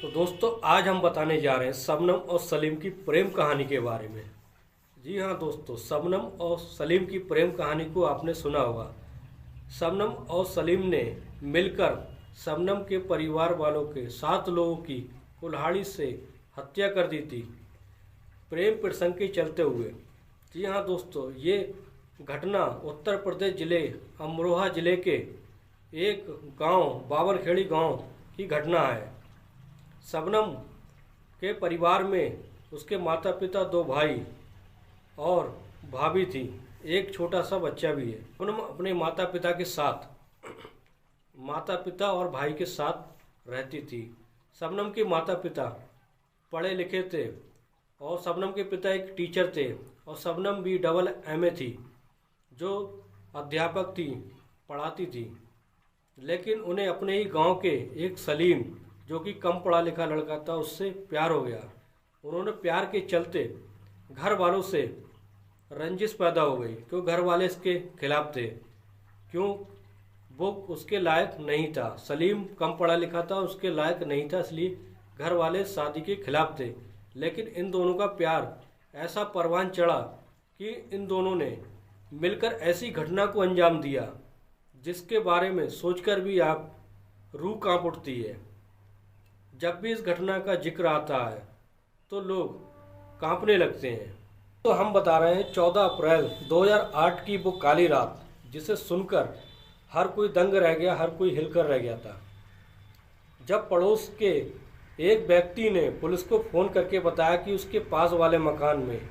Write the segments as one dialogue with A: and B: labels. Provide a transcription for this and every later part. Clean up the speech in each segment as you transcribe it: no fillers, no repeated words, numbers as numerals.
A: तो दोस्तों आज हम बताने जा रहे हैं शबनम और सलीम की प्रेम कहानी के बारे में। जी हाँ दोस्तों, शबनम और सलीम की प्रेम कहानी को आपने सुना होगा। शबनम और सलीम ने मिलकर शबनम के परिवार वालों के 7 लोगों की कुल्हाड़ी से हत्या कर दी थी, प्रेम प्रसंग के चलते हुए। जी हाँ दोस्तों, ये घटना उत्तर प्रदेश जिले अमरोहा जिले के एक गांव बाबरखेड़ी गांव की घटना है। शबनम के परिवार में उसके माता पिता, 2 भाई और भाभी थी, एक छोटा सा बच्चा भी है। शबनम अपने माता पिता और भाई के साथ रहती थी। शबनम के माता पिता पढ़े लिखे थे और शबनम के पिता एक टीचर थे और शबनम भी डबल एमए थी, जो अध्यापक थी, पढ़ाती थी। लेकिन उन्हें अपने ही गांव के एक सलीम, जो कि कम पढ़ा लिखा लड़का था, उससे प्यार हो गया। उन्होंने प्यार के चलते घर वालों से रंजिश पैदा हो गई, क्यों घर वाले इसके खिलाफ थे, क्यों वो उसके लायक नहीं था। सलीम कम पढ़ा लिखा था, उसके लायक नहीं था, इसलिए घर वाले शादी के खिलाफ थे। लेकिन इन दोनों का प्यार ऐसा परवान चढ़ा कि इन दोनों ने मिलकर ऐसी घटना को अंजाम दिया जिसके बारे में सोचकर भी आप रूह कांप उठती है। जब भी इस घटना का जिक्र आता है तो लोग कांपने लगते हैं। तो हम बता रहे हैं 14 अप्रैल 2008 की वो काली रात, जिसे सुनकर हर कोई दंग रह गया, हर कोई हिलकर रह गया था। जब पड़ोस के एक व्यक्ति ने पुलिस को फ़ोन करके बताया कि उसके पास वाले मकान में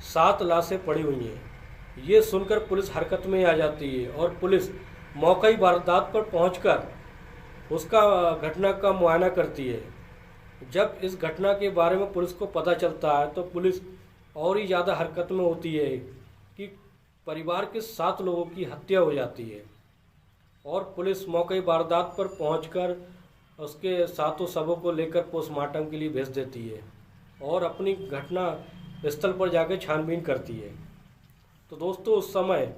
A: 7 लाशें पड़ी हुई हैं। ये सुनकर पुलिस हरकत में आ जाती है और पुलिस मौका ही वारदात पर पहुंचकर उसका घटना का मुआयना करती है। जब इस घटना के बारे में पुलिस को पता चलता है तो पुलिस और ही ज़्यादा हरकत में होती है कि परिवार के 7 लोगों की हत्या हो जाती है और पुलिस मौके वारदात पर पहुंचकर उसके 7 शवों को लेकर पोस्टमार्टम के लिए भेज देती है और अपनी घटना स्थल पर जाकर छानबीन करती है। तो दोस्तों, उस समय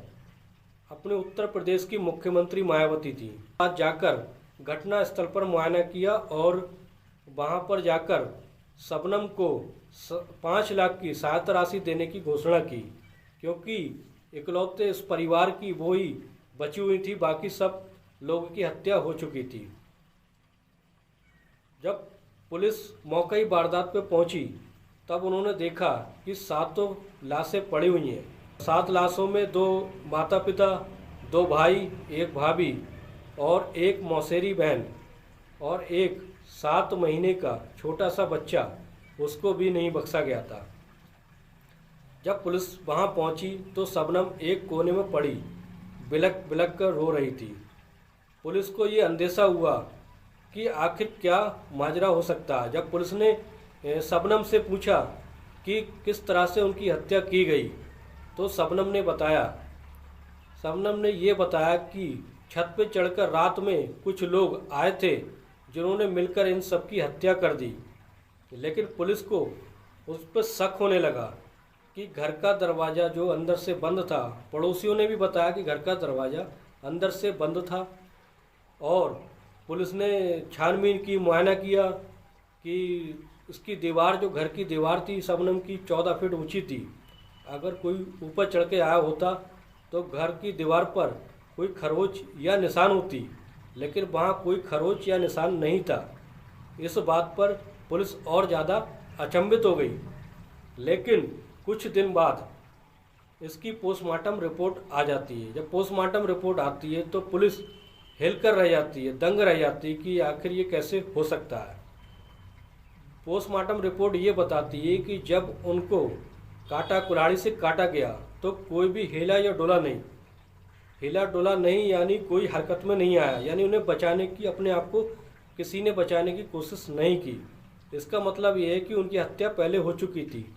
A: अपने उत्तर प्रदेश की मुख्यमंत्री मायावती थी। आज जाकर घटना स्थल पर मुआयना किया और वहां पर जाकर शबनम को 5 लाख की सहायता राशि देने की घोषणा की, क्योंकि इकलौते इस परिवार की वो ही बची हुई थी, बाकी सब लोगों की हत्या हो चुकी थी। जब पुलिस मौके वारदात पे पहुंची तब उन्होंने देखा कि 7 लाशें पड़ी हुई हैं। 7 लाशों में 2 माता पिता, 2 भाई, 1 भाभी और 1 मौसेरी बहन और एक 7 महीने का छोटा सा बच्चा, उसको भी नहीं बख्शा गया था। जब पुलिस वहां पहुंची तो शबनम एक कोने में पड़ी बिलक बिलक कर रो रही थी। पुलिस को ये अंदेशा हुआ कि आखिर क्या माजरा हो सकता है। जब पुलिस ने शबनम से पूछा कि किस तरह से उनकी हत्या की गई तो शबनम ने ये बताया कि छत पे चढ़कर रात में कुछ लोग आए थे जिन्होंने मिलकर इन सब की हत्या कर दी। लेकिन पुलिस को उस पर शक होने लगा कि घर का दरवाज़ा जो अंदर से बंद था, पड़ोसियों ने भी बताया कि घर का दरवाज़ा अंदर से बंद था। और पुलिस ने छानबीन की, मुआयना किया कि इसकी दीवार, जो घर की दीवार थी शबनम की, 14 फीट ऊंची थी। अगर कोई ऊपर चढ़ के आया होता तो घर की दीवार पर कोई खरोच या निशान होती, लेकिन वहाँ कोई खरोच या निशान नहीं था। इस बात पर पुलिस और ज़्यादा अचंभित हो गई। लेकिन कुछ दिन बाद इसकी पोस्टमार्टम रिपोर्ट आ जाती है। जब पोस्टमार्टम रिपोर्ट आती है तो पुलिस हिलकर रह जाती है, दंग रह जाती है कि आखिर ये कैसे हो सकता है। पोस्टमार्टम रिपोर्ट ये बताती है कि जब उनको कुल्हाड़ी से काटा गया तो कोई भी हिला डोला नहीं, यानी कोई हरकत में नहीं आया, यानी उन्हें बचाने की, अपने आप को किसी ने बचाने की कोशिश नहीं की। इसका मतलब ये है कि उनकी हत्या पहले हो चुकी थी,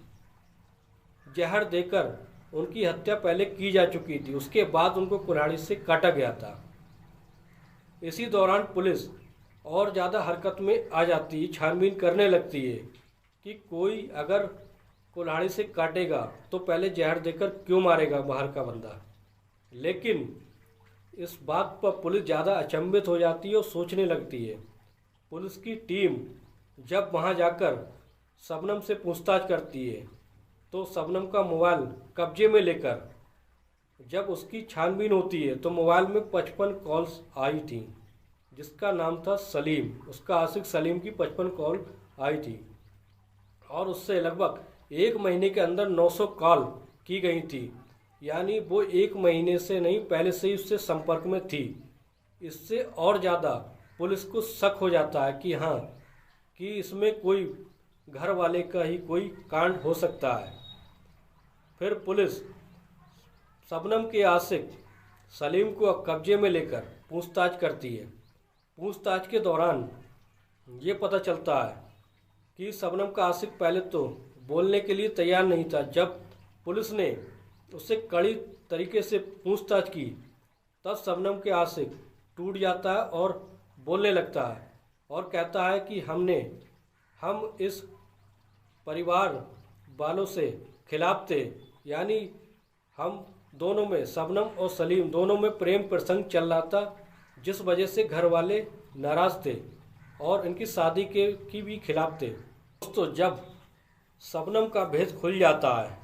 A: जहर देकर उनकी हत्या पहले की जा चुकी थी, उसके बाद उनको कुल्हाड़ी से काटा गया था। इसी दौरान पुलिस और ज़्यादा हरकत में आ जाती है, छानबीन करने लगती है कि कोई अगर कुल्हाड़ी से काटेगा तो पहले जहर देकर क्यों मारेगा बाहर का बंदा। लेकिन इस बात पर पुलिस ज़्यादा अचंभित हो जाती है और सोचने लगती है। पुलिस की टीम जब वहां जाकर शबनम से पूछताछ करती है तो शबनम का मोबाइल कब्जे में लेकर जब उसकी छानबीन होती है तो मोबाइल में 55 कॉल्स आई थी, जिसका नाम था सलीम। उसका आशिक सलीम की 55 कॉल आई थी और उससे लगभग 1 महीने के अंदर 900 कॉल की गई थी। यानी वो 1 महीने से नहीं, पहले से ही उससे संपर्क में थी। इससे और ज़्यादा पुलिस को शक हो जाता है कि हाँ, कि इसमें कोई घर वाले का ही कोई कांड हो सकता है। फिर पुलिस शबनम के आशिक सलीम को कब्जे में लेकर पूछताछ करती है। पूछताछ के दौरान ये पता चलता है कि शबनम का आशिक पहले तो बोलने के लिए तैयार नहीं था। जब पुलिस ने उससे कड़ी तरीके से पूछताछ की तब शबनम के आशिक टूट जाता है और बोलने लगता है और कहता है कि हम इस परिवार वालों से खिलाफ थे। यानी हम दोनों में, शबनम और सलीम दोनों में प्रेम प्रसंग चल रहा था, जिस वजह से घर वाले नाराज़ थे और इनकी शादी की भी खिलाफ थे। दोस्तों, जब शबनम का भेद खुल जाता है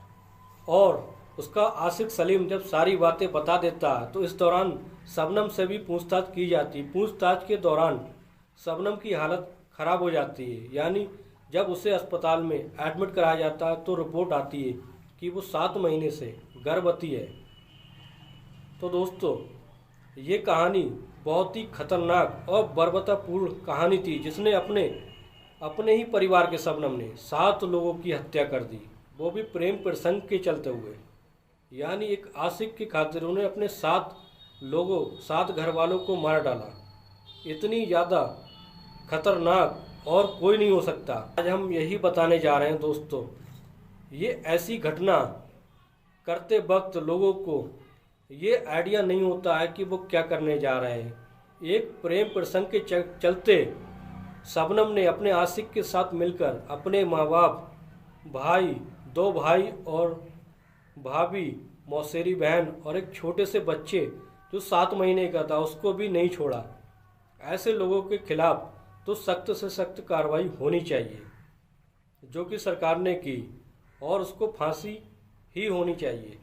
A: और उसका आशिक सलीम जब सारी बातें बता देता है तो इस दौरान शबनम से भी पूछताछ की जाती। पूछताछ के दौरान शबनम की हालत ख़राब हो जाती है। यानी जब उसे अस्पताल में एडमिट कराया जाता है तो रिपोर्ट आती है कि वो 7 महीने से गर्भवती है। तो दोस्तों, ये कहानी बहुत ही खतरनाक और बर्बरतापूर्ण कहानी थी, जिसने अपने ही परिवार के शबनम ने 7 लोगों की हत्या कर दी, वो भी प्रेम प्रसंग के चलते हुए। यानी एक आशिक की खातिर उन्हें अपने 7 घर वालों को मार डाला। इतनी ज़्यादा खतरनाक और कोई नहीं हो सकता। आज हम यही बताने जा रहे हैं दोस्तों, ये ऐसी घटना करते वक्त लोगों को ये आइडिया नहीं होता है कि वो क्या करने जा रहे हैं। एक प्रेम प्रसंग के चलते शबनम ने अपने आशिक के साथ मिलकर अपने माँ बाप, भाई, 2 भाई और भाभी, मौसेरी बहन और एक छोटे से बच्चे जो 7 महीने का था, उसको भी नहीं छोड़ा। ऐसे लोगों के खिलाफ तो सख्त से सख्त कार्रवाई होनी चाहिए, जो कि सरकार ने की, और उसको फांसी ही होनी चाहिए।